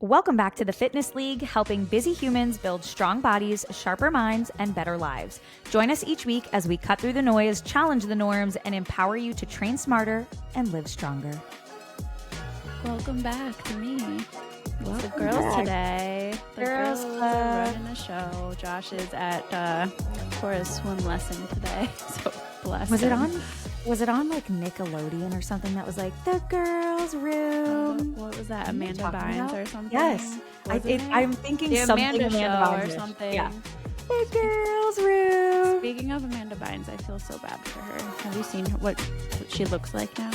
Welcome back to the Fitness League, helping busy humans build strong bodies, sharper minds, and better lives. Join us each week as we cut through the noise, challenge the norms, and empower you to train smarter and live stronger. Welcome back to me. It's the girls back. Today. The girls are running a show. Josh is at for a swim lesson today. So bless him. Was it on like Nickelodeon or something that was like the girls' room? What was that? Amanda Bynes or something? Yes. I'm thinking the something Amanda Amanda Show Bynes or something. Yeah. The girls' room. Speaking of Amanda Bynes, I feel so bad for her. Have you seen what she looks like now?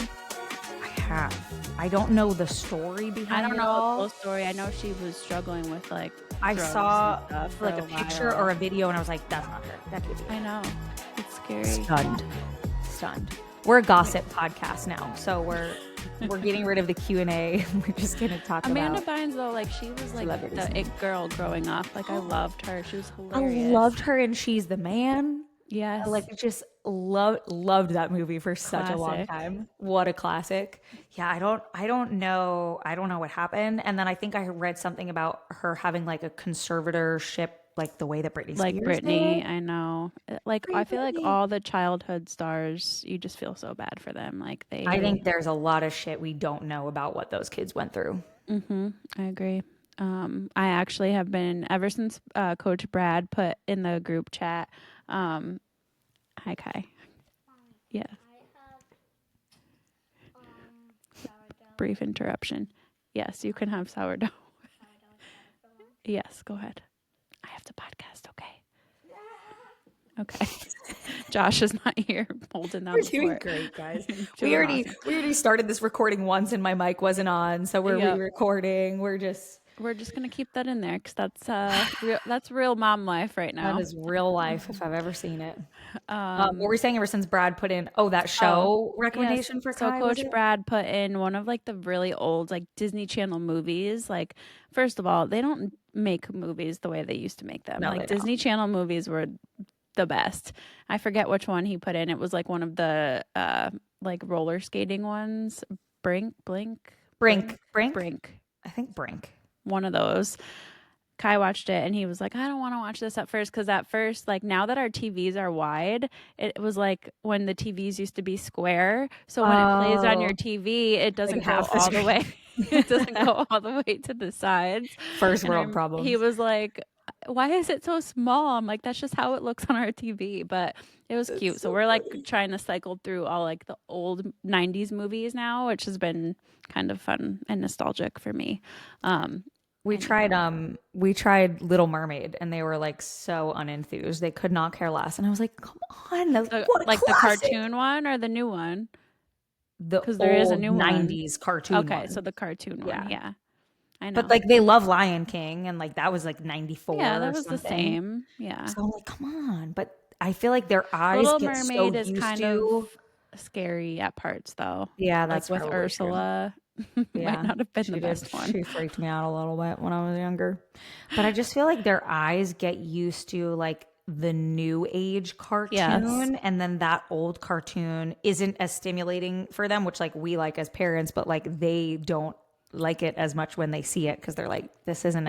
I have. I don't know the story behind it. I don't know all. the whole story. I know she was struggling with like I drugs saw and stuff like for a picture while. or a video and I was like, that's not her. That could be. I know. It's scary. Stunned. We're a gossip podcast now, so we're getting rid of the Q&A. We're just gonna talk Amanda about. Bynes though, like she was like the it girl growing up. Like I loved her. She was I hilarious. loved her and She's the Man. Yes. I just loved that movie for such a long Classic. time. What a classic. Yeah, I don't know what happened. And then I think I read something about her having like a conservatorship, like the way that Britney Spears like Britney, did. I know. Like I feel like all the childhood stars, you just feel so bad for them. Like I think there's a lot of shit we don't know about what those kids went through. I agree. I actually have been ever since Coach Brad put in the group chat. Hi Kai. Yeah. Brief interruption. Yes, you can have sourdough. Yes, go ahead. I have to podcast, okay? Okay. Josh is not here holding down We're the doing fort. great, guys. Doing we already awesome. started this recording once and my mic wasn't on, so we're Yep. re-recording. We're just gonna keep that in there because that's real mom life right now. that is real life if I've ever seen it. What were we saying ever since Brad put in that show recommendation for So Kai? Coach Brad put in one of like the really old like Disney Channel movies. Like first of all, they don't make movies the way they used to make them. No, like they Disney Channel movies were the best. I forget which one he put in. It was like one of the like roller skating ones. Brink. I think Brink. One of those. Kai watched it and he was like, I don't want to watch this at first because at first, like now that our TVs are wide, it was like when the TVs used to be square. So when it plays on your TV, it doesn't go all the way. It doesn't go all the way to the sides. First world problems. He was like, why is it so small? I'm like, that's just how it looks on our TV. But it was cute. So we're like trying to cycle through all like the old 90s movies now, which has been kind of fun and nostalgic for me. We tried Little Mermaid and they were like so unenthused. They could not care less. And I was like, come on. What a like classic. The cartoon one or the new one? Because there is a new 90s cartoon Okay, one. so the cartoon one, yeah. I know. But like they love Lion King and like that was like 94. Yeah, that was something. the same. Yeah. So I'm like, come on. But I feel like their eyes Little get Mermaid so is used kind to. of scary at parts though. Yeah, that's like with Ursula. Might not have been the best one. She freaked me out a little bit when I was younger. But I just feel like their eyes get used to like the new age cartoon and then that old cartoon isn't as stimulating for them, which like we like as parents, but like they don't like it as much when they see it because they're like, this isn't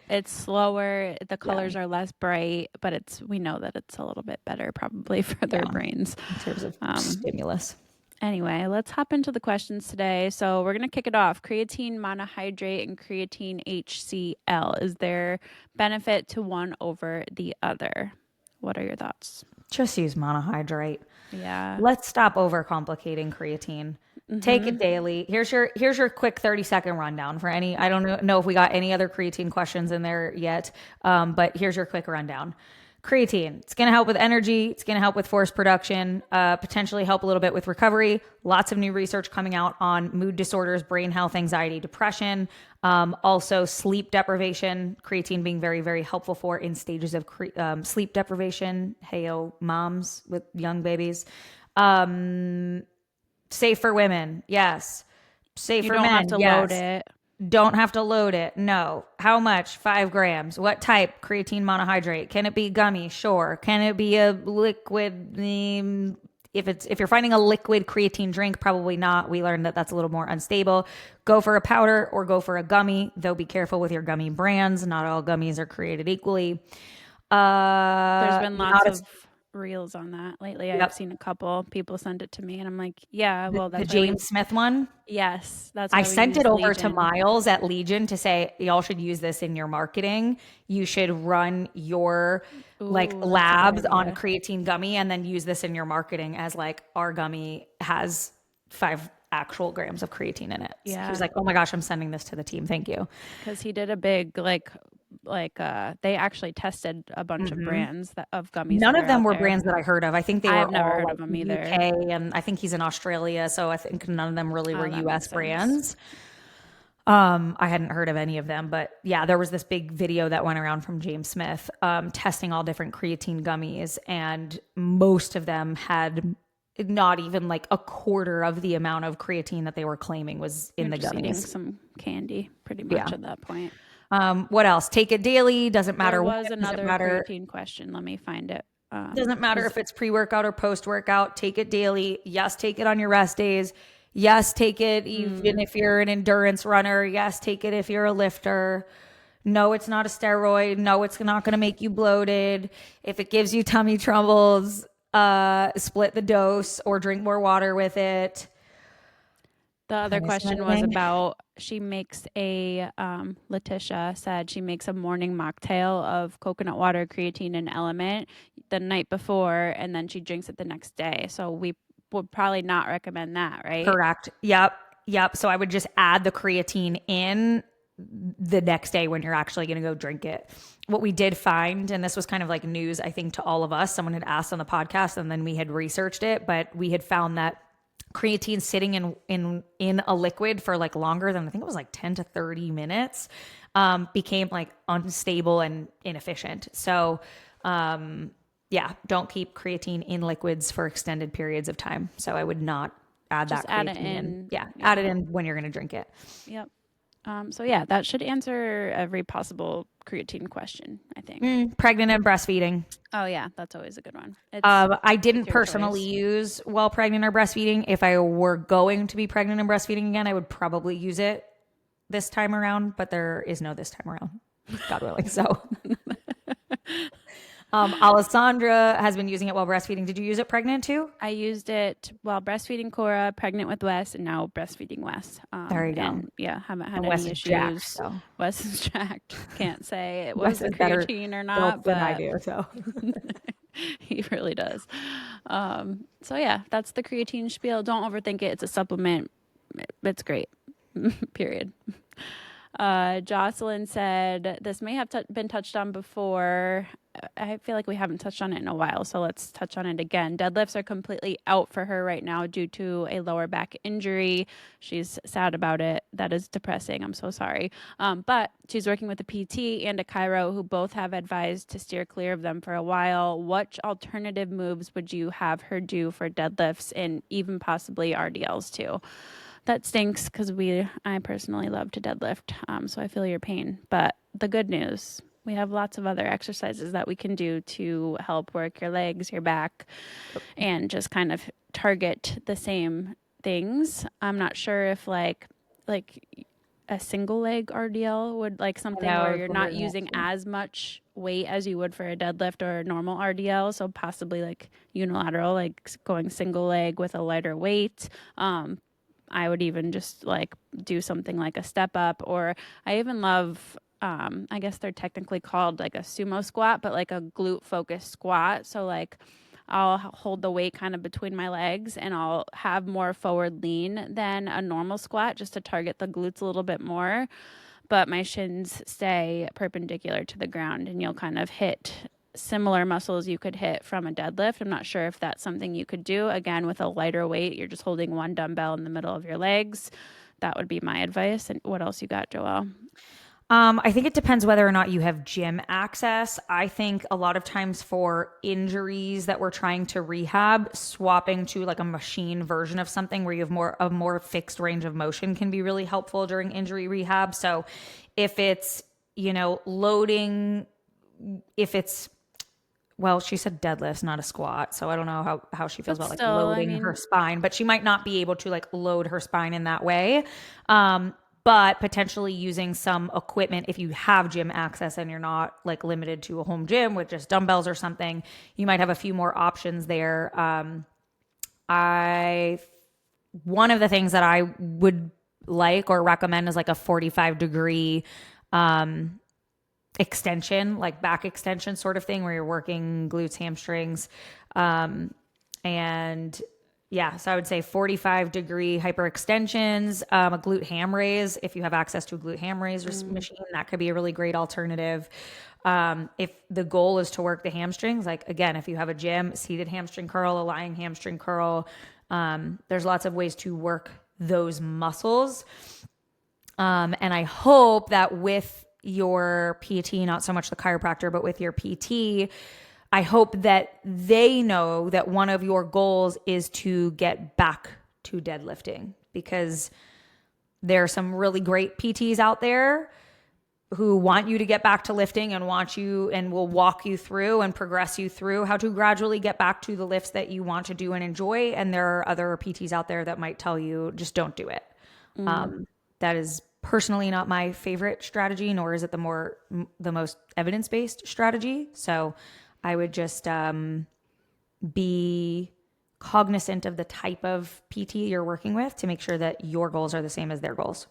it's slower, the colors are less bright, but we know that it's a little bit better probably for their brains in terms of stimulus. Anyway, let's hop into the questions today. So we're going to kick it off. Creatine monohydrate and creatine HCl. Is there benefit to one over the other? What are your thoughts? Just use monohydrate. Yeah. Let's stop overcomplicating creatine. Take it daily. Here's your quick 30-second rundown for any. I don't know if we got any other creatine questions in there yet, but here's your quick rundown. Creatine, it's going to help with energy. It's going to help with force production, potentially help a little bit with recovery. Lots of new research coming out on mood disorders, brain health, anxiety, depression, also sleep deprivation. Creatine being very, very helpful for in stages of sleep deprivation. Heyo, moms with young babies. Safe for women. Yes. Safe for men. You don't have to load it. Don't have to load it. No. How much? 5 grams. What type? Creatine monohydrate. Can it be gummy? Sure. Can it be a liquid if you're finding a liquid creatine drink, probably not. We learned that that's a little more unstable. Go for a powder or go for a gummy, though be careful with your gummy brands. Not all gummies are created equally. There's been lots Not a, of reels on that lately. I've yep. seen a couple people send it to me, and I'm like, yeah, well, The that's why James Smith one. yes, that's I why we sent it use over to Legion. Miles at Legion to say, y'all should use this in your marketing. You should run your like Ooh, that's a good labs on idea. creatine gummy and then use this in your marketing as like our gummy has 5 actual grams of creatine in it. So he was Yeah, like, oh my gosh, I'm sending this to the team. Thank you. because he did a big they actually tested a bunch of brands of gummies None that of are them out were there. brands that I heard of. I think they I were have never all heard of like them either. UK, and I think he's in Australia. So I think none of them really were Oh, that US makes sense. brands. I hadn't heard of any of them, but yeah, there was this big video that went around from James Smith, testing all different creatine gummies, and most of them had not even like a quarter of the amount of creatine that they were claiming was in You're the just eating gummies. some candy, pretty much Yeah. at that point. What else? Take it daily. Doesn't There matter when. was Doesn't another matter. creatine question. Let me find it. Doesn't matter Was if it's pre-workout or post-workout. Take it daily. Yes, take it on your rest days. Yes, take it even if you're an endurance runner. Yes, take it if you're a lifter. No, it's not a steroid. No, it's not going to make you bloated. If it gives you tummy troubles, split the dose or drink more water with it. the Am I other missing question was anything? about she makes a Letitia said she makes a morning mocktail of coconut water, creatine, and element the night before, and then she drinks it the next day. So we would probably not recommend that, right? Correct. Yep. Yep. So I would just add the creatine in the next day when you're actually going to go drink it. What we did find, and this was kind of like news, I think, to all of us, someone had asked on the podcast and then we had researched it, but we had found that creatine sitting in a liquid for like longer than I think it was like 10 to 30 minutes became like unstable and inefficient. So, yeah, don't keep creatine in liquids for extended periods of time. So I would not add Just that add it creatine in. in. Yeah, add Yeah. it in when you're going to drink it. Yep. So yeah, that should answer every possible creatine question, I think. Pregnant and breastfeeding. Oh yeah, that's always a good one. It's I didn't your personally choice. use while pregnant or breastfeeding. If I were going to be pregnant and breastfeeding again, I would probably use it this time around, but there is no this time around, God willing. So, Alessandra has been using it while breastfeeding. Did you use it pregnant too? I used it while breastfeeding Cora, pregnant with Wes, and now breastfeeding Wes. There you go. And yeah, haven't had And Wes any is jacked, issues. so Wes is jacked. Can't say it was Wes the has better creatine or built not, than I but do. So, he really does. So yeah, that's the creatine spiel. Don't overthink it. It's a supplement. It's great. Period. Jocelyn said this may have been touched on before. I feel like we haven't touched on it in a while, so let's touch on it again. Deadlifts are completely out for her right now due to a lower back injury. She's sad about it. That is depressing. I'm so sorry. But she's working with a PT and a chiro who both have advised to steer clear of them for a while. What alternative moves would you have her do for deadlifts and even possibly RDLs too? That stinks because I personally love to deadlift, so I feel your pain. But the good news, we have lots of other exercises that we can do to help work your legs, your back, and just kind of target the same things. I'm not sure if like a single leg RDL would like something I where was you're not wondering that using too. as much weight as you would for a deadlift or a normal RDL. So possibly like unilateral, like going single leg with a lighter weight. I would even just like do something like a step up, or I even love, I guess they're technically called like a sumo squat, but like a glute focused squat. So like I'll hold the weight kind of between my legs and I'll have more forward lean than a normal squat just to target the glutes a little bit more. But my shins stay perpendicular to the ground and you'll kind of hit similar muscles you could hit from a deadlift. I'm not sure if that's something you could do. Again, with a lighter weight, you're just holding one dumbbell in the middle of your legs. That would be my advice. And what else you got, Joelle? I think it depends whether or not you have gym access. I think a lot of times for injuries that we're trying to rehab, swapping to like a machine version of something where you have a more fixed range of motion can be really helpful during injury rehab. So if it's, loading, if it's well, she said deadlifts, not a squat. So I don't know how she feels But about like still, I loading her mean, spine, but she might not be able to like load her spine in that way. But potentially using some equipment if you have gym access and you're not like limited to a home gym with just dumbbells or something, you might have a few more options there. I One of the things that I would like or recommend is like a 45-degree extension, like back extension sort of thing where you're working glutes, hamstrings. And yeah, so I would say 45-degree hyperextensions, a glute ham raise. If you have access to a glute ham raise machine, that could be a really great alternative. If the goal is to work the hamstrings, like again, if you have a gym, seated hamstring curl, a lying hamstring curl, there's lots of ways to work those muscles. And I hope that with your PT, not so much the chiropractor, but with your PT, I hope that they know that one of your goals is to get back to deadlifting, because there are some really great PTs out there who want you to get back to lifting and want you and will walk you through and progress you through how to gradually get back to the lifts that you want to do and enjoy. And there are other PTs out there that might tell you, just don't do it. That is personally not my favorite strategy, nor is it the most evidence-based strategy. So I would just be cognizant of the type of PT you're working with to make sure that your goals are the same as their goals.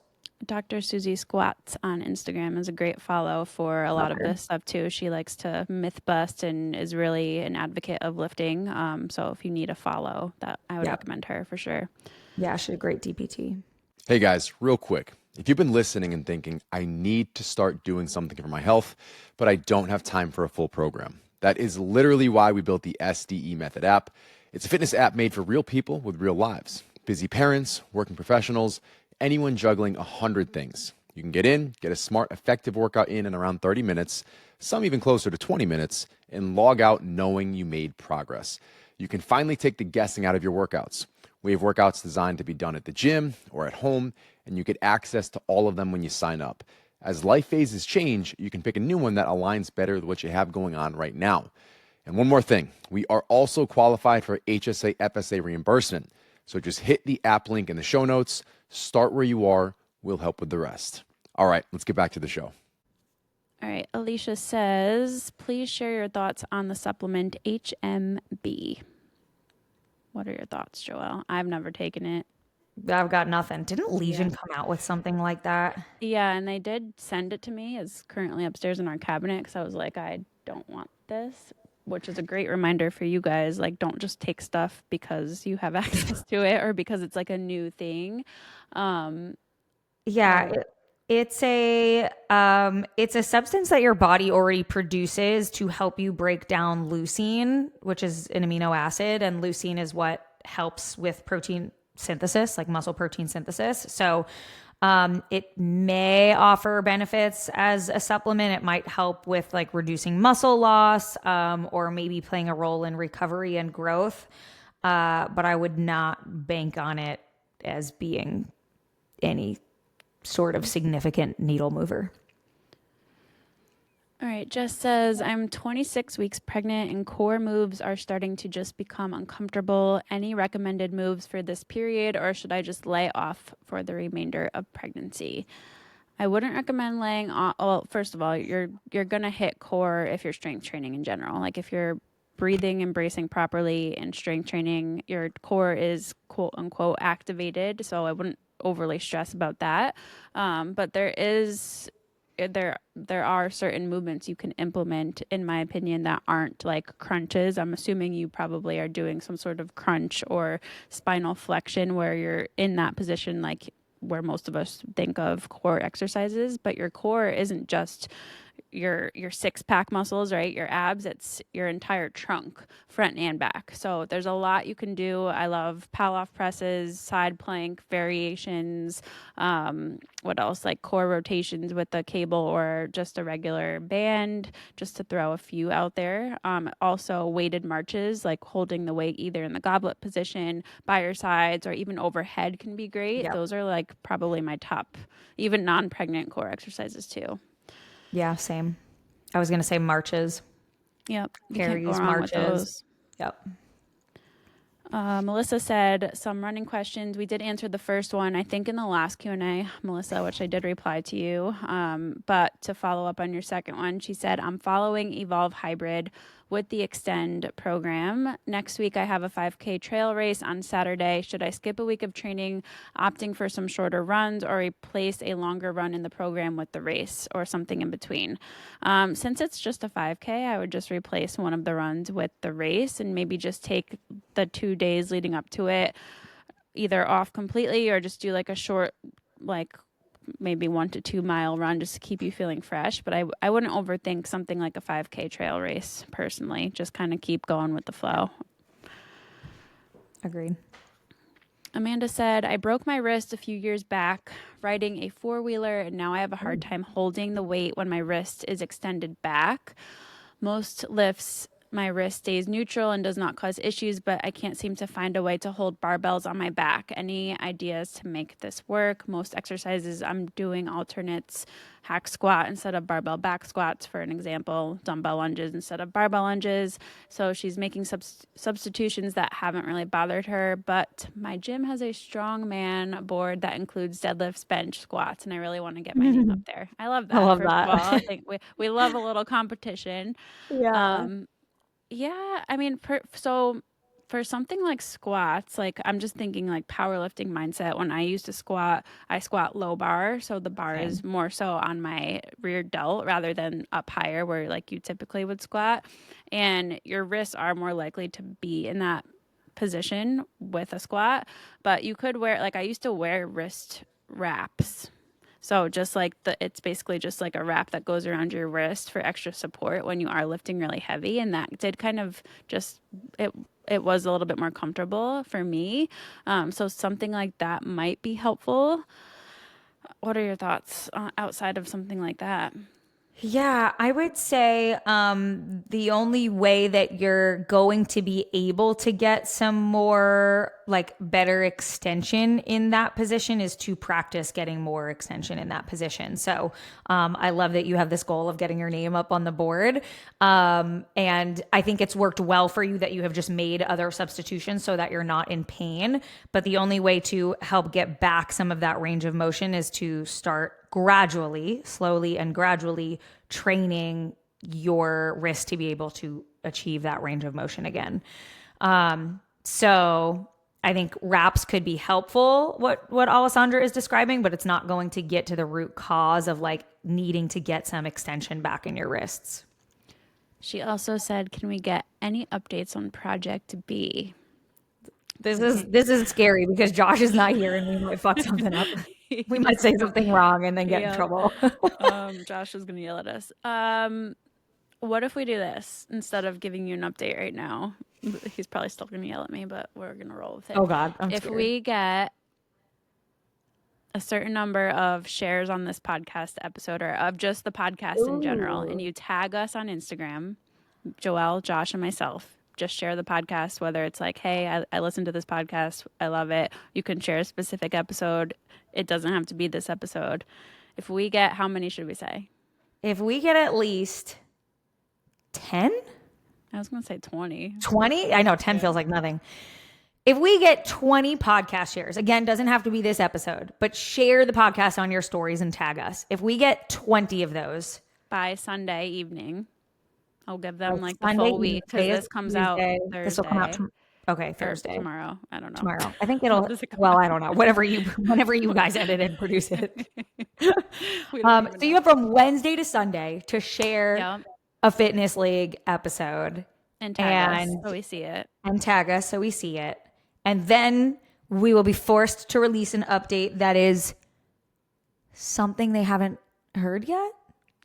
Dr. Susie Squats on Instagram is a great follow for a lot of this stuff too. She likes to myth bust and is really an advocate of lifting. So if you need a follow, that I would recommend her for sure. Yeah, she's a great DPT. Hey guys, real quick. If you've been listening and thinking, I need to start doing something for my health, but I don't have time for a full program, that is literally why we built the SDE Method app. It's a fitness app made for real people with real lives. Busy parents, working professionals, anyone juggling 100 things. You can get in, get a smart, effective workout in around 30 minutes, some even closer to 20 minutes, and log out knowing you made progress. You can finally take the guessing out of your workouts. We have workouts designed to be done at the gym or at home, and you get access to all of them when you sign up. As life phases change, you can pick a new one that aligns better with what you have going on right now. And one more thing, we are also qualified for HSA FSA reimbursement. So just hit the app link in the show notes, start where you are, we'll help with the rest. All right, let's get back to the show. All right, Alicia says, please share your thoughts on the supplement HMB. What are your thoughts, Joelle? I've never taken it. I've got nothing. Didn't Legion come out with something like that? Yeah, and they did send it to me. It's currently upstairs in our cabinet because I was like, I don't want this, which is a great reminder for you guys. Like, don't just take stuff because you have access to it or because it's like a new thing. It's a substance that your body already produces to help you break down leucine, which is an amino acid, and leucine is what helps with protein synthesis, like muscle protein synthesis. So it may offer benefits as a supplement. It might help with like reducing muscle loss, or maybe playing a role in recovery and growth. But I would not bank on it as being any sort of significant needle mover. All right, Jess says, I'm 26 weeks pregnant and core moves are starting to just become uncomfortable. Any recommended moves for this period, or should I just lay off for the remainder of pregnancy? I wouldn't recommend laying off. Well, first of all, you're going to hit core if you're strength training in general. Like if you're breathing and bracing properly and strength training, your core is quote unquote activated. So I wouldn't overly stress about that. But there are certain movements you can implement, in my opinion, that aren't like crunches. I'm assuming you probably are doing some sort of crunch or spinal flexion where you're in that position, like where most of us think of core exercises, but your core isn't just your six-pack muscles, right? Your abs, it's your entire trunk, front and back. So there's a lot you can do. I love Palloff presses, side plank variations, what else? Like core rotations with a cable or just a regular band, just to throw a few out there. Also weighted marches, like holding the weight either in the goblet position, by your sides, or even overhead can be great. Yep. Those are like probably my top, even non-pregnant core exercises too. Yeah, same. I was going to say marches. Yep. You can't carries, go wrong with marches. those. Yep. Melissa said some running questions. We did answer the first one, I think, in the last Q&A, Melissa, which I did reply to you. But to follow up on your second one, she said, I'm following Evolve Hybrid with the Extend program. Next week, I have a 5K trail race on Saturday. Should I skip a week of training, opting for some shorter runs, or replace a longer run in the program with the race, or something in between? Since it's just a 5K, I would just replace one of the runs with the race and maybe just take the 2 days leading up to it either off completely or just do like a short, like maybe 1 to 2 mile run just to keep you feeling fresh. But I wouldn't overthink something like a 5K trail race personally. Just kind of keep going with the flow. Agreed. Amanda said, I broke my wrist a few years back riding a 4-wheeler, and now I have a hard time holding the weight when my wrist is extended back. Most lifts, my wrist stays neutral and does not cause issues, but I can't seem to find a way to hold barbells on my back. Any ideas to make this work? Most exercises I'm doing alternates, hack squat instead of barbell back squats, for an example, dumbbell lunges instead of barbell lunges. So she's making substitutions that haven't really bothered her, but my gym has a strongman board that includes deadlifts, bench, squats, and I really want to get my name up there. I love that. I love First that. of all, I think we love a little competition. Yeah. Yeah, I mean, so for something like squats, like I'm just thinking like powerlifting mindset. When I used to squat, I squat low bar, so the bar is more so on my rear delt rather than up higher where like you typically would squat, and your wrists are more likely to be in that position with a squat. But you could wear, like I used to wear wrist wraps. So just like it's basically just like a wrap that goes around your wrist for extra support when you are lifting really heavy. And that did kind of just, it was a little bit more comfortable for me. So something like that might be helpful. What are your thoughts outside of something like that? Yeah, I would say the only way that you're going to be able to get some more like better extension in that position is to practice getting more extension in that position. So I love that you have this goal of getting your name up on the board. And I think it's worked well for you that you have just made other substitutions so that you're not in pain. But the only way to help get back some of that range of motion is to start gradually, slowly and gradually training your wrist to be able to achieve that range of motion again. So I think wraps could be helpful, what Alessandra is describing, but it's not going to get to the root cause of like needing to get some extension back in your wrists. She also said, can we get any updates on Project B? This is scary because Josh is not here and we might fuck something up. We might say something wrong and then get in trouble. Josh is going to yell at us. What if we do this instead of giving you an update right now? He's probably still going to yell at me, but we're going to roll with it. Oh God, I'm If scared. we get a certain number of shares on this podcast episode or of just the podcast in general, and you tag us on Instagram, Joelle, Josh, and myself, just share the podcast, whether it's like, hey, I listened to this podcast, I love it. You can share a specific episode. It doesn't have to be this episode. If we get, how many should we say? If we get at least 10? I was going to say 20. 20? I know 10 feels like nothing. If we get 20 podcast shares, again, doesn't have to be this episode, but share the podcast on your stories and tag us. If we get 20 of those by Sunday evening, I'll give them like the Sunday full week because this comes out Thursday. This will come out Thursday. Tomorrow. I don't know. Tomorrow. I think it'll, well, I don't know. Whenever you guys edit and produce it. So you have from Wednesday to Sunday to share a fitness league episode. And tag us so we see it. And tag us so we see it. And then we will be forced to release an update that is something they haven't heard yet.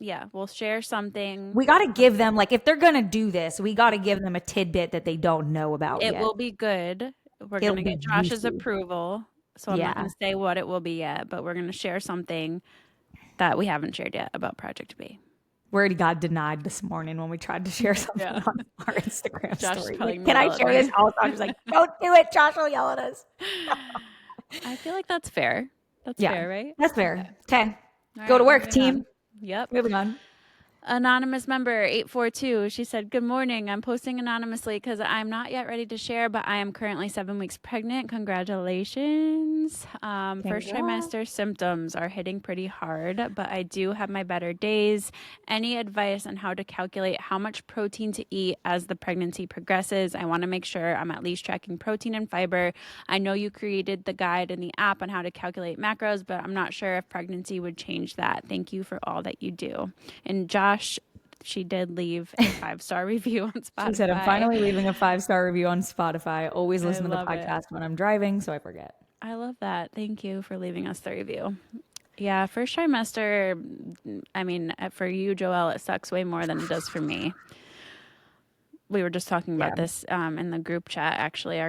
Yeah, we'll share something. We got to give them, like, if they're going to do this, we got to give them a tidbit that they don't know about yet. It will be good. We're going to get Josh's approval. So I'm not going to say what it will be yet, but we're going to share something that we haven't shared yet about Project B. We already got denied this morning when we tried to share something on our Instagram Josh story. like, can I share this? I was like, don't do it. Josh will yell at us. I feel like that's fair. That's fair, right? That's fair. Okay. Go to work, team. Yep. Moving on. Anonymous member 842, she said, "Good morning. I'm posting anonymously because I'm not yet ready to share, but I am currently 7 weeks pregnant. Congratulations. First trimester symptoms are hitting pretty hard, but I do have my better days. Any advice on how to calculate how much protein to eat as the pregnancy progresses? I want to make sure I'm at least tracking protein and fiber. I know you created the guide in the app on how to calculate macros, but I'm not sure if pregnancy would change that. Thank you for all that you do." And Josh, she did leave a 5-star review on Spotify. She said, "I'm finally leaving a 5-star review on Spotify. Always listen to the love it. podcast when I'm driving, so I forget." I love that. Thank you for leaving us the review. Yeah, first trimester, I mean, for you, Joelle, it sucks way more than it does for me. We were just talking about this in the group chat. Actually,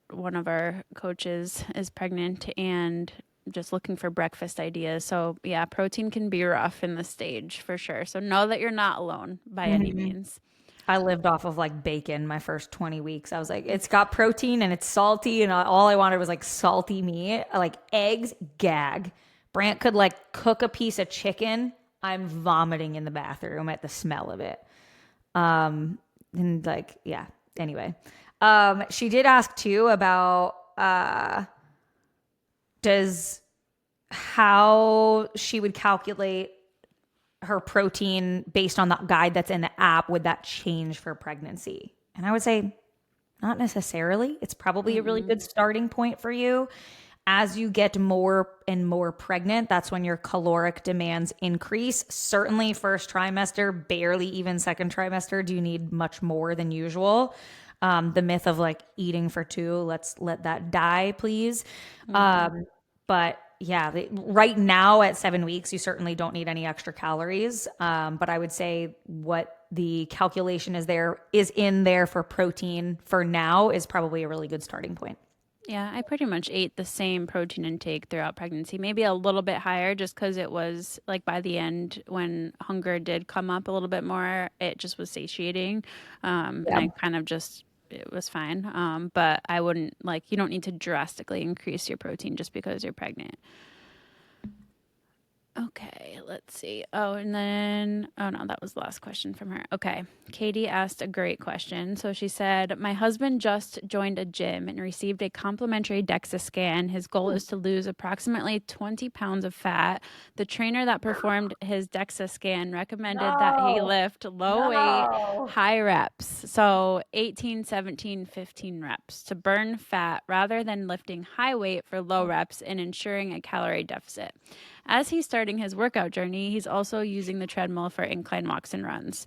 one of our coaches is pregnant and just looking for breakfast ideas. So yeah, protein can be rough in this stage for sure. So know that you're not alone by any means. I lived off of like bacon my first 20 weeks. I was like, it's got protein and it's salty, and all I wanted was like salty meat. Like eggs, gag. Brant could like cook a piece of chicken. I'm vomiting in the bathroom at the smell of it. And like, yeah. Anyway, she did ask too about how she would calculate her protein based on the guide that's in the app. Would that change for pregnancy? And I would say not necessarily. It's probably a really good starting point for you. As you get more and more pregnant, that's when your caloric demands increase. Certainly first trimester, barely even second trimester, do you need much more than usual. The myth of like eating for two, let's let that die, please. But yeah, right now at 7 weeks, you certainly don't need any extra calories. But I would say what the calculation is in there for protein for now is probably a really good starting point. Yeah, I pretty much ate the same protein intake throughout pregnancy, maybe a little bit higher just because it was like by the end when hunger did come up a little bit more, it just was satiating. And I kind of it was fine. But I wouldn't you don't need to drastically increase your protein just because you're pregnant. Okay, let's see. Oh no, that was the last question from her. Okay, Katie asked a great question. So she said, "My husband just joined a gym and received a complimentary DEXA scan. His goal is to lose approximately 20 pounds of fat. The trainer that performed his DEXA scan recommended that he lift low weight, high reps. So 18, 17, 15 reps to burn fat rather than lifting high weight for low reps and ensuring a calorie deficit. As he's starting his workout journey, he's also using the treadmill for incline walks and runs.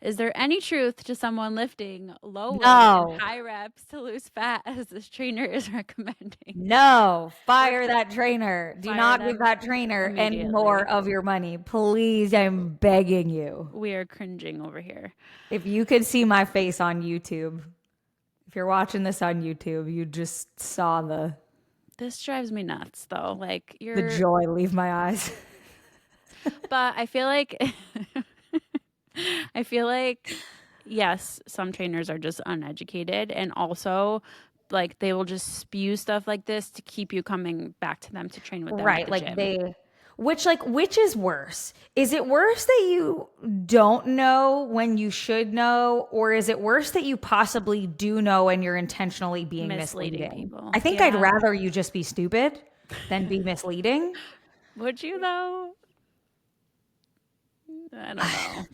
Is there any truth to someone lifting low weight and high reps to lose fat as this trainer is recommending?" No, fire that trainer. Do not give that trainer any more of your money. Please, I'm begging you. We are cringing over here. If you could see my face on YouTube, if you're watching this on YouTube, you just saw This drives me nuts, though. The joy leave my eyes. But I feel like, yes, some trainers are just uneducated, and also they will just spew stuff like this to keep you coming back to them to train with them. Right. At the gym. Which is worse? Is it worse that you don't know when you should know, or is it worse that you possibly do know and you're intentionally being misleading people? I think I'd rather you just be stupid than be misleading. Would you though? I don't know.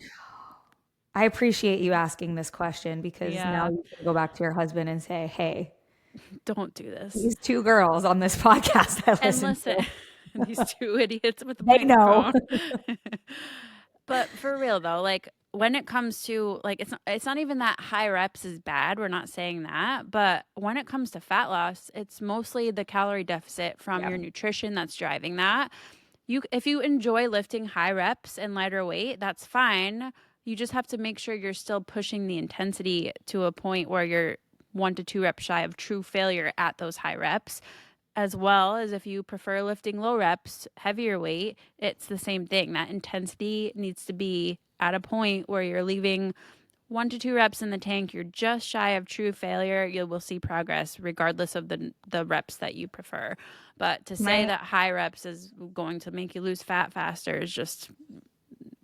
I appreciate you asking this question because now you can go back to your husband and say, "Hey, don't do this." These two girls on this podcast that listen to. These two idiots with the microphone. But for real though, when it comes to it's not even that high reps is bad. We're not saying that, but when it comes to fat loss, it's mostly the calorie deficit from your nutrition that's driving that. If you enjoy lifting high reps and lighter weight, that's fine. You just have to make sure you're still pushing the intensity to a point where you're 1 to 2 reps shy of true failure at those high reps. As well as if you prefer lifting low reps, heavier weight, it's the same thing. That intensity needs to be at a point where you're leaving 1 to 2 reps in the tank. You're just shy of true failure. You will see progress regardless of the reps that you prefer. But to say that high reps is going to make you lose fat faster is just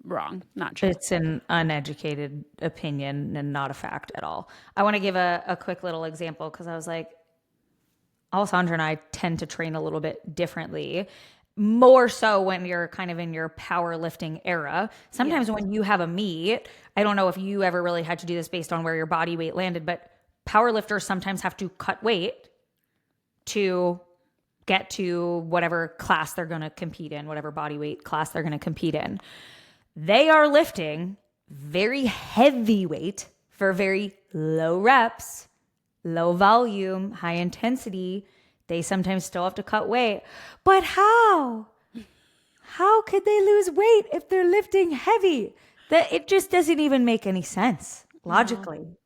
wrong, not true. It's an uneducated opinion and not a fact at all. I want to give a quick little example because I was like, Alessandra and I tend to train a little bit differently, more so when you're kind of in your powerlifting era. Sometimes when you have a meet, I don't know if you ever really had to do this based on where your body weight landed, but powerlifters sometimes have to cut weight to get to whatever class they're going to compete in, whatever body weight class they're going to compete in. They are lifting very heavy weight for very low reps, low volume, high intensity. They sometimes still have to cut weight. But how? How could they lose weight if they're lifting heavy? That it just doesn't even make any sense logically. No.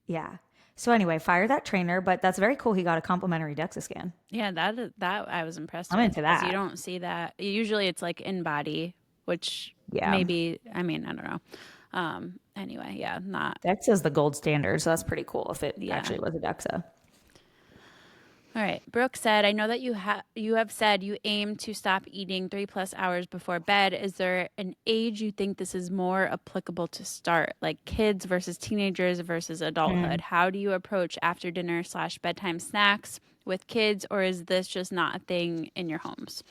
Yeah. So anyway, fire that trainer, but that's very cool. He got a complimentary DEXA scan. Yeah, that I was impressed I'm with, into that. You don't see that. Usually it's like in body, which maybe, I mean, I don't know. Anyway, yeah, not. DEXA is the gold standard, so that's pretty cool if it actually was a DEXA. All right. Brooke said, I know that you have said you aim to stop eating 3+ hours before bed. Is there an age you think this is more applicable to start, like kids versus teenagers versus adulthood? How do you approach after dinner / bedtime snacks with kids, or is this just not a thing in your homes?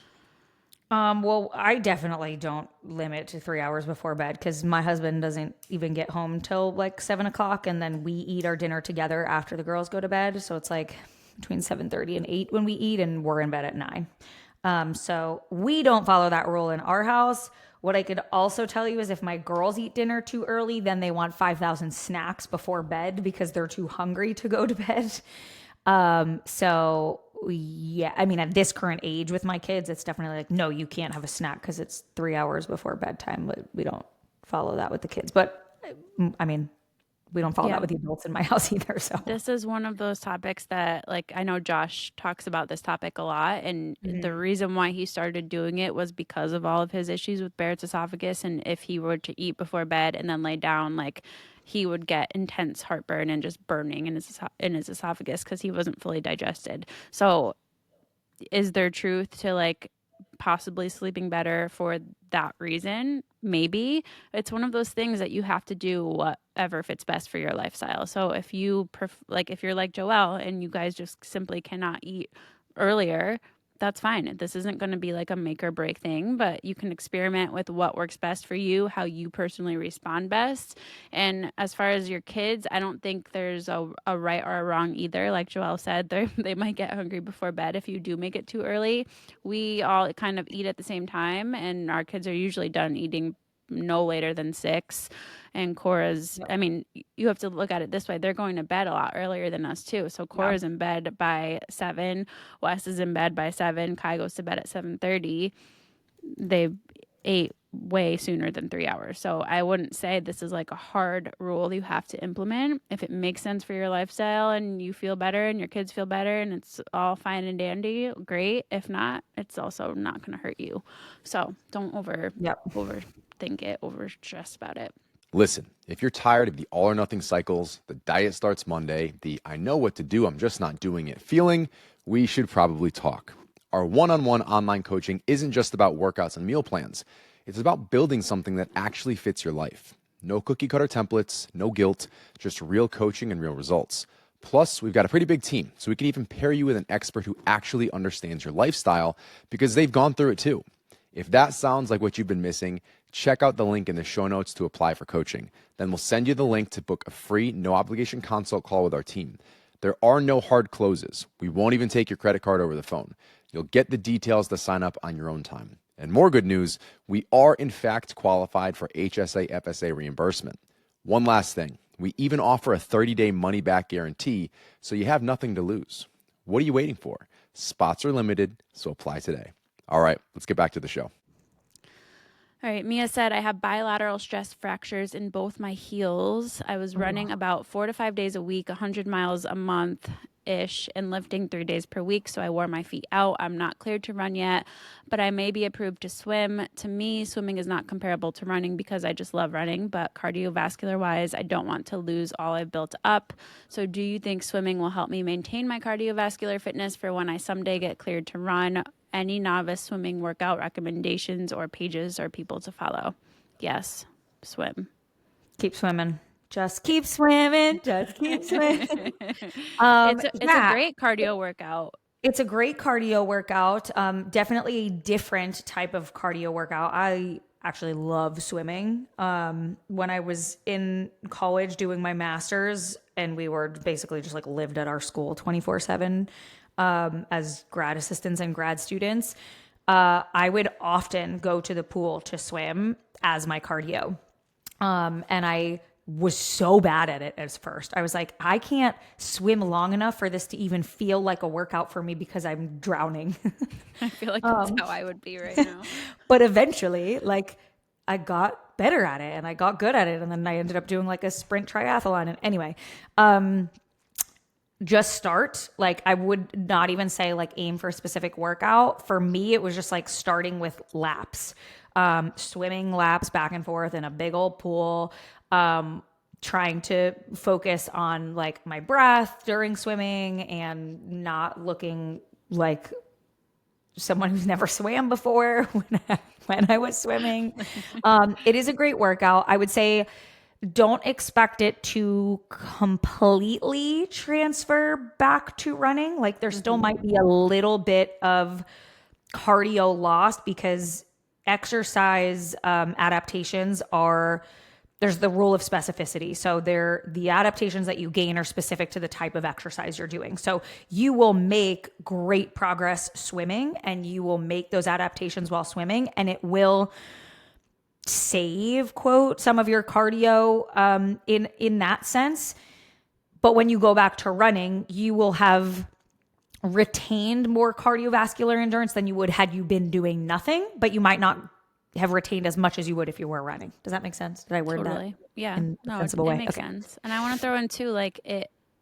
Well, I definitely don't limit to 3 hours before bed because my husband doesn't even get home till like 7 o'clock, and then we eat our dinner together after the girls go to bed. So it's like between 7:30 and 8 when we eat, and we're in bed at 9. So we don't follow that rule in our house. What I could also tell you is if my girls eat dinner too early, then they want 5,000 snacks before bed because they're too hungry to go to bed. So yeah, I mean, at this current age with my kids, it's definitely like, no, you can't have a snack because it's 3 hours before bedtime. But we don't follow that with the kids. But I mean, we don't follow that with the adults in my house either. So this is one of those topics that, like, I know Josh talks about this topic a lot. And the reason why he started doing it was because of all of his issues with Barrett's esophagus. And if he were to eat before bed and then lay down, like, he would get intense heartburn and just burning in his esophagus because he wasn't fully digested. So is there truth to, like, possibly sleeping better for that reason? Maybe. It's one of those things that you have to do whatever fits best for your lifestyle. So if you if you're like Joelle and you guys just simply cannot eat earlier, that's fine. This isn't going to be like a make or break thing, but you can experiment with what works best for you, how you personally respond best. And as far as your kids, I don't think there's a right or a wrong either. Like Joelle said, they might get hungry before bed if you do make it too early. We all kind of eat at the same time, and our kids are usually done eating no later than 6. And Cora's, I mean, you have to look at it this way. They're going to bed a lot earlier than us too. So Cora's in bed by 7. Wes is in bed by 7. Kai goes to bed at 7:30. They ate way sooner than 3 hours. So I wouldn't say this is like a hard rule you have to implement. If it makes sense for your lifestyle and you feel better and your kids feel better and it's all fine and dandy, great. If not, it's also not going to hurt you. So don't overthink it, over stress about it. Listen, if you're tired of the all or nothing cycles, the diet starts Monday, the I know what to do, I'm just not doing it feeling, we should probably talk. Our one-on-one online coaching isn't just about workouts and meal plans. It's about building something that actually fits your life. No cookie cutter templates, no guilt, just real coaching and real results. Plus, we've got a pretty big team, so we can even pair you with an expert who actually understands your lifestyle because they've gone through it too. If that sounds like what you've been missing, check out the link in the show notes to apply for coaching. Then we'll send you the link to book a free, no obligation consult call with our team. There are no hard closes. We won't even take your credit card over the phone. You'll get the details to sign up on your own time. And more good news, we are in fact qualified for HSA FSA reimbursement. One last thing, we even offer a 30-day money-back guarantee, so you have nothing to lose. What are you waiting for? Spots are limited, so apply today. All right, let's get back to the show. All right, Mia said, I have bilateral stress fractures in both my heels. I was running about 4 to 5 days a week, 100 miles a month-ish, and lifting 3 days per week, so I wore my feet out. I'm not cleared to run yet, but I may be approved to swim. To me, swimming is not comparable to running because I just love running, but cardiovascular-wise, I don't want to lose all I've built up. So do you think swimming will help me maintain my cardiovascular fitness for when I someday get cleared to run? Any novice swimming workout recommendations or pages or people to follow? Yes. Swim. Keep swimming. Just keep swimming. Just keep swimming. It's a great cardio workout. It's a great cardio workout. Definitely a different type of cardio workout. I actually love swimming. When I was in college doing my master's, and we were basically just like lived at our school 24/7 as grad assistants and grad students, I would often go to the pool to swim as my cardio. And I was so bad at it at first. I was like, I can't swim long enough for this to even feel like a workout for me because I'm drowning. I feel like that's how I would be right now. But eventually, like, I got better at it and I got good at it. And then I ended up doing like a sprint triathlon. And anyway, just start. Like, I would not even say like aim for a specific workout. For me, it was just like starting with laps, swimming laps back and forth in a big old pool, trying to focus on like my breath during swimming and not looking like someone who's never swam before when I was swimming. It is a great workout. I would say don't expect it to completely transfer back to running. Like there still might be a little bit of cardio lost because exercise adaptations are, there's the rule of specificity. So the adaptations that you gain are specific to the type of exercise you're doing. So you will make great progress swimming and you will make those adaptations while swimming, and it will save, quote, some of your cardio in that sense. But when you go back to running, you will have retained more cardiovascular endurance than you would had you been doing nothing, but you might not have retained as much as you would if you were running. Does that make sense? Did I word that? Yeah. In a No, sensible it way? makes Okay. sense. And I want to throw in too, like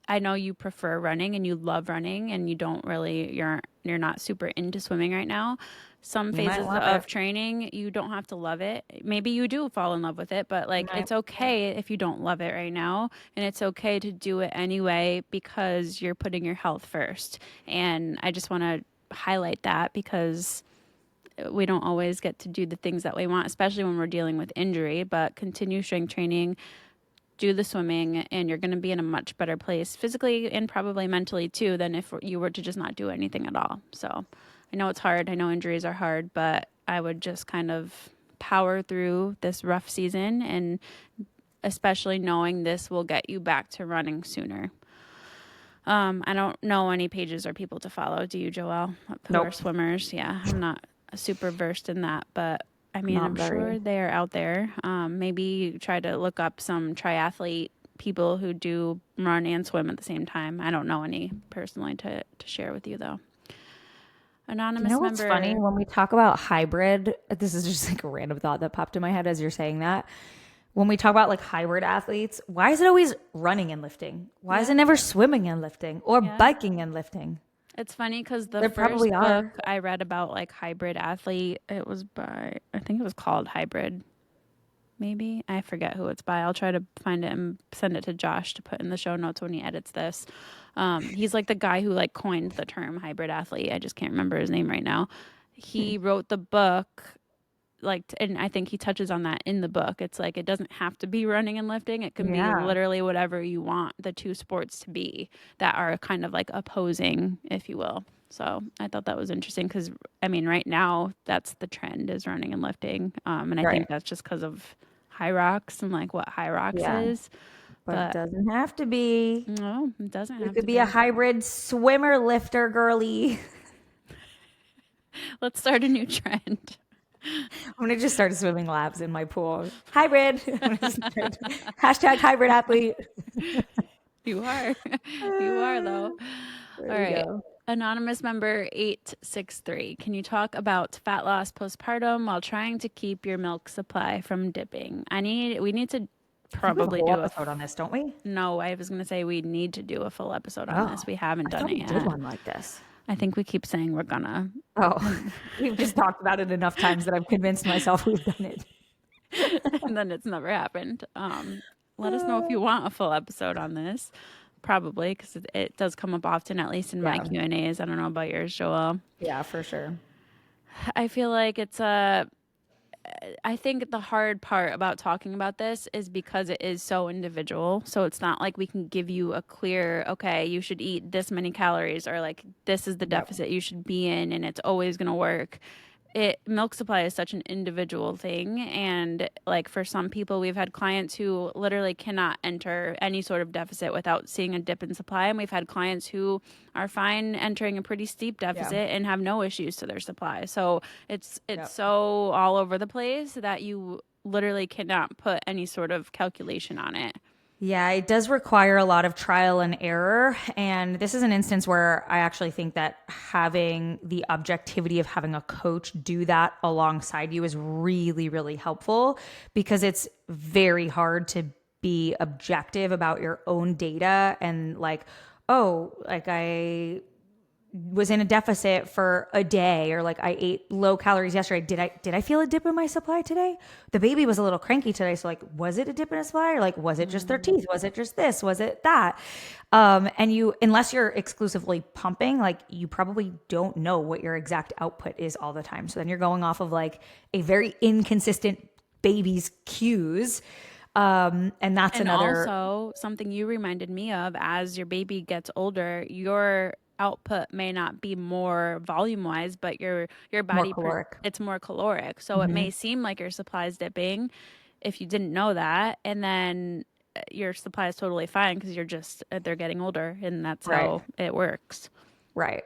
I know you prefer running and you love running and you're not super into swimming right now. Some You might phases love of it. training, you don't have to love it. Maybe you do fall in love with it, but like it's okay if you don't love it right now. And it's okay to do it anyway because you're putting your health first. And I just want to highlight that because we don't always get to do the things that we want, especially when we're dealing with injury, but continue strength training, do the swimming, and you're going to be in a much better place physically and probably mentally too than if you were to just not do anything at all. So I know it's hard. I know injuries are hard, but I would just kind of power through this rough season, and especially knowing this will get you back to running sooner. I don't know any pages or people to follow. Do you, Joelle? Who are swimmers? Yeah, I'm not super versed in that, but I mean, I'm sure they're out there. Maybe try to look up some triathlete people who do run and swim at the same time. I don't know any personally to share with you though. Anonymous You know what's member. funny? When we talk about hybrid, this is just like a random thought that popped in my head as you're saying that. When we talk about like hybrid athletes, why is it always running and lifting? Why is it never swimming and lifting or biking and lifting? It's funny because the There first probably book are. I read about like hybrid athlete, it was by, I think it was called Hybrid. Maybe I forget who it's by. I'll try to find it and send it to Josh to put in the show notes when he edits this. He's like the guy who like coined the term hybrid athlete. I just can't remember his name right now. He wrote the book, and I think he touches on that in the book. It's like it doesn't have to be running and lifting. It can be literally whatever you want the two sports to be that are kind of like opposing, if you will. So I thought that was interesting because, I mean, right now that's the trend is running and lifting. And I think that's just because of High Rocks and like what High Rocks is. But it doesn't have to be. No, it doesn't have to be. You could be a hybrid swimmer lifter girly. Let's start a new trend. I'm going to just start swimming laps in my pool. Hybrid. Hashtag hybrid athlete. You are. You are, though. There All right. go. Anonymous member 863. Can you talk about fat loss postpartum while trying to keep your milk supply from dipping? We need to probably do a episode on this, don't we? No, I was going to say we need to do a full episode on this. We haven't done it yet. We did one like this. I think we keep saying we're gonna. Oh, we've just talked about it enough times that I've convinced myself we've done it. And then it's never happened. Let us know if you want a full episode on this. Probably, because it does come up often, at least in my Q&As. I don't know about yours, Joelle. Yeah, for sure. I feel like it's I think the hard part about talking about this is because it is so individual. So it's not like we can give you a clear, okay, you should eat this many calories, or like this is the deficit you should be in and it's always going to work. Milk supply is such an individual thing, and like for some people, we've had clients who literally cannot enter any sort of deficit without seeing a dip in supply, and we've had clients who are fine entering a pretty steep deficit and have no issues to their supply. So it's so all over the place that you literally cannot put any sort of calculation on it. Yeah, it does require a lot of trial and error. And this is an instance where I actually think that having the objectivity of having a coach do that alongside you is really, really helpful, because it's very hard to be objective about your own data and like, oh, like I was in a deficit for a day, or like I ate low calories yesterday. Did I feel a dip in my supply today? The baby was a little cranky today. So like, was it a dip in a supply, or like, was it just their teeth? Was it just this? Was it that? And unless you're exclusively pumping, like you probably don't know what your exact output is all the time. So then you're going off of like a very inconsistent baby's cues. And another. Also, something you reminded me of, as your baby gets older, your output may not be more volume wise, but your body, it's more caloric. So it may seem like your supply is dipping if you didn't know that. And then your supply is totally fine because they're getting older, and that's how it works. Right.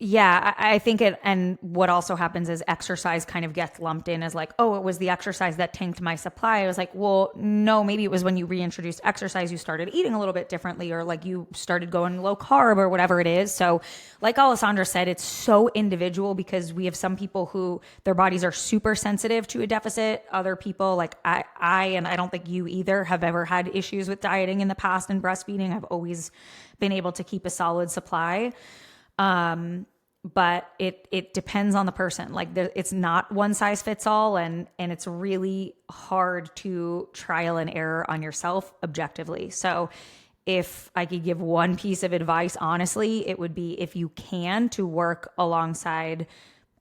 Yeah, I think it, and what also happens is exercise kind of gets lumped in as like, oh, it was the exercise that tanked my supply. I was like, well, no, maybe it was when you reintroduced exercise, you started eating a little bit differently, or like you started going low carb or whatever it is. So like Alessandra said, it's so individual, because we have some people who their bodies are super sensitive to a deficit. Other people, like I and I don't think you either, have ever had issues with dieting in the past and breastfeeding. I've always been able to keep a solid supply. But it depends on the person. Like it's not one size fits all, and it's really hard to trial and error on yourself objectively. So if I could give one piece of advice, honestly, it would be, if you can, to work alongside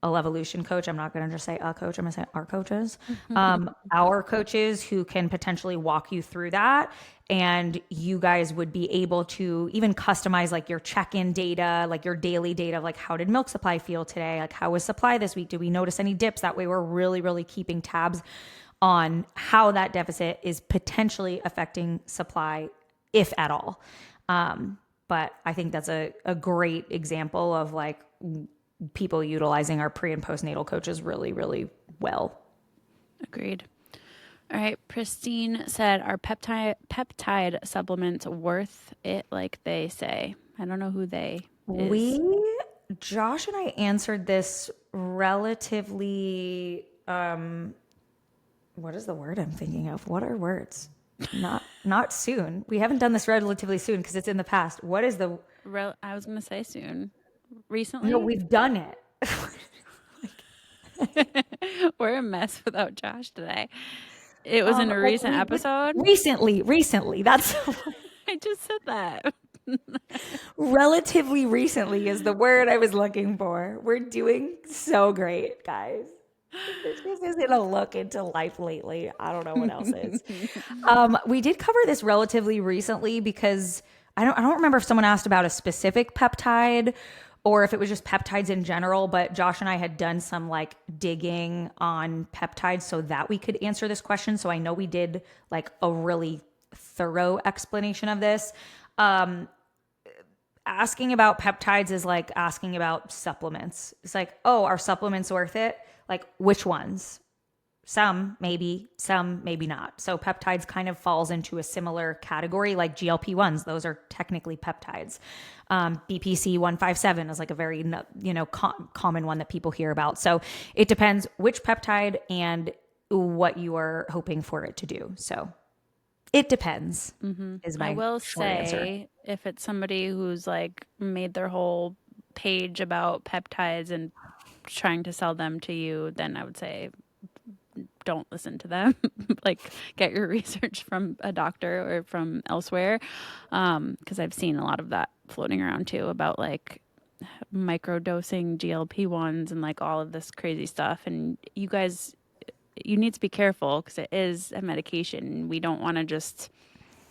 a Levolution coach. I'm not going to just say a coach. I'm going to say our coaches, our coaches who can potentially walk you through that. And you guys would be able to even customize like your check-in data, like your daily data, like how did milk supply feel today? Like how was supply this week? Did we notice any dips? That way we're really, really keeping tabs on how that deficit is potentially affecting supply, if at all. But I think that's a great example of like people utilizing our pre and postnatal coaches really, really well. Agreed. All right. Pristine said, are peptide supplements worth it like they say? I don't know who they is. Josh and I answered this relatively, what is the word I'm thinking of? What are words? Not soon. We haven't done this relatively soon because it's in the past. What is the... I was going to say soon. Recently? No, we've done it. We're a mess without Josh today. It was in a recent episode? Recently. That's... I just said that. Relatively recently is the word I was looking for. We're doing so great, guys. This isn't a look into life lately. I don't know what else is. We did cover this relatively recently because I don't remember if someone asked about a specific peptide or if it was just peptides in general, but Josh and I had done some like digging on peptides so that we could answer this question. So I know we did like a really thorough explanation of this. Asking about peptides is like asking about supplements. It's like, oh, are supplements worth it? Like which ones? Some maybe not. So peptides kind of falls into a similar category like GLP-1s. Those are technically peptides. BPC 157 is like a very, common one that people hear about. So it depends which peptide and what you are hoping for it to do. So it depends is my I will short say answer. If it's somebody who's like made their whole page about peptides and trying to sell them to you, then I would say don't listen to them. Like get your research from a doctor or from elsewhere. Because I've seen a lot of that floating around too about like microdosing GLP-1s and like all of this crazy stuff. And you guys, you need to be careful because it is a medication. We don't want to just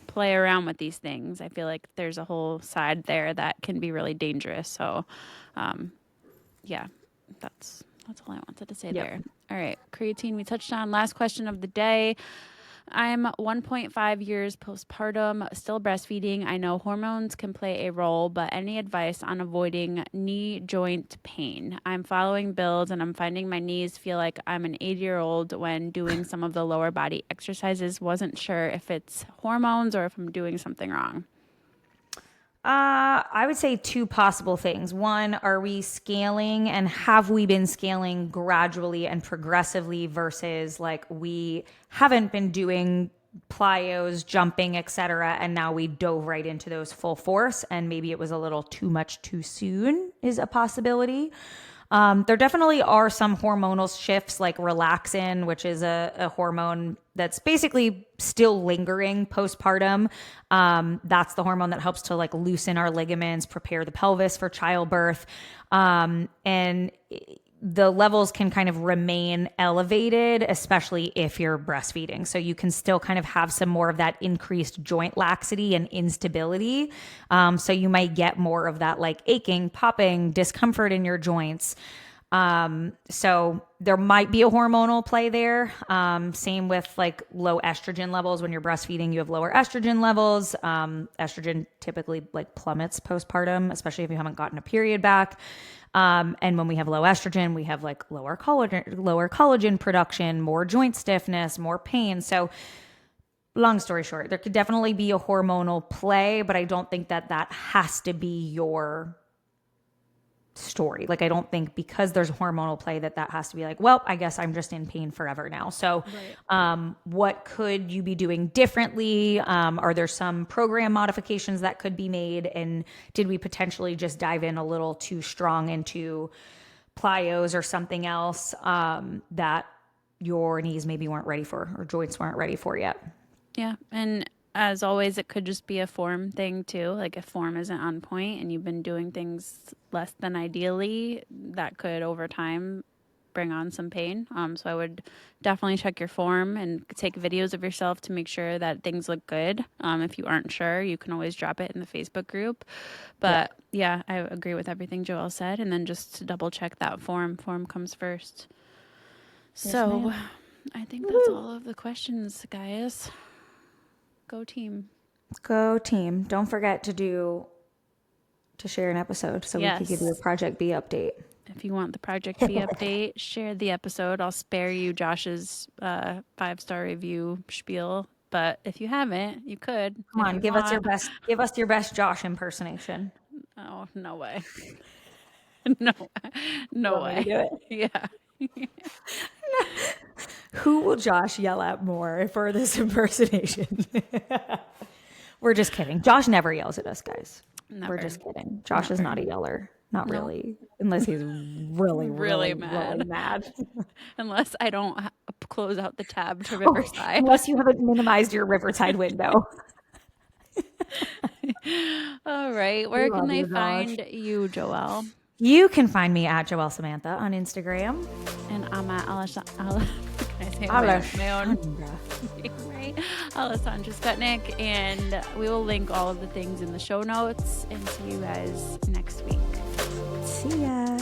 play around with these things. I feel like there's a whole side there that can be really dangerous. So, yeah, that's all I wanted to say there. All right, creatine we touched on. Last question of the day. I'm 1.5 years postpartum, still breastfeeding. I know hormones can play a role, but any advice on avoiding knee joint pain? I'm following builds and I'm finding my knees feel like I'm an 80-year-old when doing some of the lower body exercises. Wasn't sure if it's hormones or if I'm doing something wrong. I would say two possible things. One, are we scaling and have we been scaling gradually and progressively versus like we haven't been doing plyos, jumping, etc. And now we dove right into those full force and maybe it was a little too much too soon is a possibility. There definitely are some hormonal shifts like relaxin, which is a hormone that's basically still lingering postpartum. That's the hormone that helps to like loosen our ligaments, prepare the pelvis for childbirth. And the levels can kind of remain elevated, especially if you're breastfeeding. So you can still kind of have some more of that increased joint laxity and instability. So you might get more of that like aching, popping, discomfort in your joints. So there might be a hormonal play there. Same with like low estrogen levels. When you're breastfeeding, you have lower estrogen levels. Estrogen typically like plummets postpartum, especially if you haven't gotten a period back. And when we have low estrogen, we have like lower collagen production, more joint stiffness, more pain. So long story short, there could definitely be a hormonal play, but I don't think that has to be your story. Like, I don't think because there's hormonal play that has to be like, well, I guess I'm just in pain forever now. So, what could you be doing differently? Are there some program modifications that could be made? And did we potentially just dive in a little too strong into plyos or something else, that your knees maybe weren't ready for or joints weren't ready for yet? Yeah. And as always, it could just be a form thing too. Like if form isn't on point and you've been doing things less than ideally, that could over time bring on some pain. So I would definitely check your form and take videos of yourself to make sure that things look good. If you aren't sure, you can always drop it in the Facebook group. But yeah, I agree with everything Joelle said. And then just to double check that form comes first. Yes, so ma'am. I think that's all of the questions, guys. Go team. Go team. Don't forget to share an episode so we can give you a Project B update. If you want the Project B update, share the episode. I'll spare you Josh's 5-star review spiel. But if you haven't, you could. Come on, give us your best Josh impersonation. Oh, no way. No way. Do it? Yeah. Who will Josh yell at more for this impersonation? We're just kidding. Josh never yells at us, guys. Never. We're just kidding. Josh is not a yeller. Not really. Unless he's really mad. Unless I don't close out the tab to Riverside. Unless you haven't minimized your Riverside window. All right. Where can they find you, Joelle? You can find me at Joelle Samantha on Instagram. And I'm at Alessandra Skutnik, and we will link all of the things in the show notes. And see you guys next week. See ya.